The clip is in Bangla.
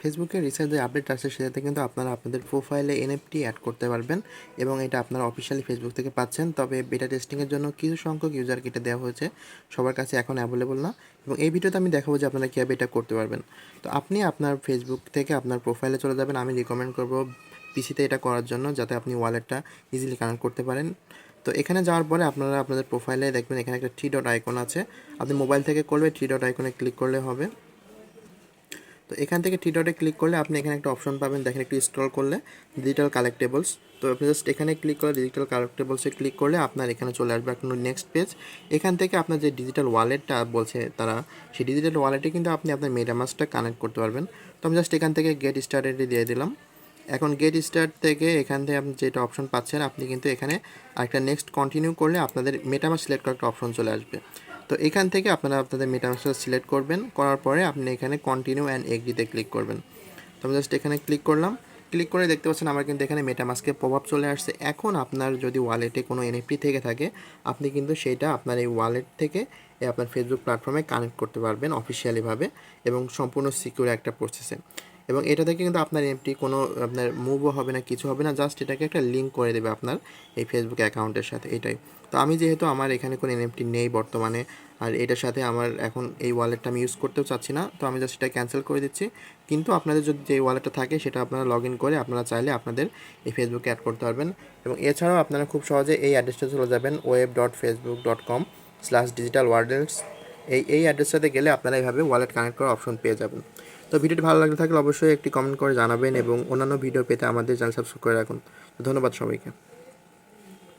ফেসবুকের রিসেন্ট যে আপডেট আসছে সেটাতে কিন্তু আপনারা আপনাদের প্রোফাইলে এনএফটি অ্যাড করতে পারবেন এবং এটা আপনারা অফিসিয়ালি ফেসবুক থেকে পাচ্ছেন। তবে বেটা টেস্টিংয়ের জন্য কিছু সংখ্যক ইউজারকে এটা দেওয়া হয়েছে, সবার কাছে এখন অ্যাভেলেবল না। এবং এই ভিডিওতে আমি দেখাবো যে আপনারা কীভাবে এটা করতে পারবেন। তো আপনি আপনার ফেসবুক থেকে আপনার প্রোফাইলে চলে যাবেন। আমি রিকমেন্ড করব পিসিতে এটা করার জন্য, যাতে আপনি ওয়ালেটটা ইজিলি কানেক্ট করতে পারেন। তো এখানে যাওয়ার পরে আপনারা আপনাদের প্রোফাইলে দেখবেন এখানে একটা থ্রি ডট আইকন আছে। আপনি মোবাইল থেকে করলে থ্রি ডট আইকনে ক্লিক করলে হবে। তো এখান থেকে থ্রি ডটে ক্লিক করলে আপনি এখানে একটা অপশন পাবেন, দেখেন একটু স্ক্রল করলে ডিজিটাল কালেক্টেবলস। তো আপনি জাস্ট এখানে ক্লিক করে ডিজিটাল কালেক্টেবলসে ক্লিক করলে আপনার এখানে চলে আসবে আপনার নেক্সট পেজ। এখান থেকে আপনার যে ডিজিটাল ওয়ালেটটা বলছে তারা, সেই ডিজিটাল ওয়ালেটে কিন্তু আপনি আপনার মেটামাস্কটা কানেক্ট করতে পারবেন। তো আমি জাস্ট এখান থেকে গেট স্টার্টেডে দিয়ে দিলাম। এখন গেট স্টার্ট থেকে এখান থেকে আপনি যেটা অপশন পাচ্ছেন, আপনি কিন্তু এখানে একটা নেক্সট কন্টিনিউ করলে আপনাদের মেটামাস্ক সিলেক্ট করার একটা অপশন চলে আসবে। তো এখান থেকে আপনারা আপনাদের মেটামাস্কটা সিলেক্ট করবেন, করার পরে আপনি এখানে কন্টিনিউ অ্যান্ড এগ্রিতে ক্লিক করবেন। তো আমি জাস্ট এখানে ক্লিক করলাম। ক্লিক করে দেখতে পাচ্ছেন আমার কিন্তু এখানে মেটামাস্কের প্রভাব চলে আসছে। এখন আপনার যদি ওয়ালেটে কোনো এনএফটি থেকে থাকে, আপনি কিন্তু সেইটা আপনার এই ওয়ালেট থেকে আপনার ফেসবুক প্ল্যাটফর্মে কানেক্ট করতে পারবেন অফিসিয়ালিভাবে এবং সম্পূর্ণ সিকিউর একটা প্রসেসে। এবং এটা থেকে কিন্তু আপনার এনএফটি কোনো আপনার মুভও হবে না, কিছু হবে না, জাস্ট এটাকে একটা লিঙ্ক করে দেবে আপনার এই ফেসবুক অ্যাকাউন্টের সাথে, এটাই। তো আমি যেহেতু আমার এখানে কোনো এনএফটি নেই বর্তমানে, আর এটার সাথে আমার এখন এই ওয়ালেটটা আমি ইউজ করতেও চাচ্ছি না, তো আমি জাস্ট এটা ক্যান্সেল করে দিচ্ছি। কিন্তু আপনাদের যদি যে ওয়ালেটটা থাকে সেটা আপনারা লগ ইন করে আপনারা চাইলে আপনাদের এই ফেসবুকে অ্যাড করতে পারবেন। এবং এছাড়াও আপনারা খুব সহজে এই অ্যাড্রেসটা চলে যাবেন web.facebook.com/digitalwardens। এই অ্যাড্রেসটাতে গেলে আপনারা এইভাবে ওয়ালেট কানেক্ট করার অপশন পেয়ে যাবেন। তো ভিডিওটি ভালো লাগলে থাকলে অবশ্যই একটি কমেন্ট করে জানাবেন এবং অন্যান্য ভিডিও পেতে আমাদের চ্যানেল সাবস্ক্রাইব করে রাখুন। ধন্যবাদ সবাইকে।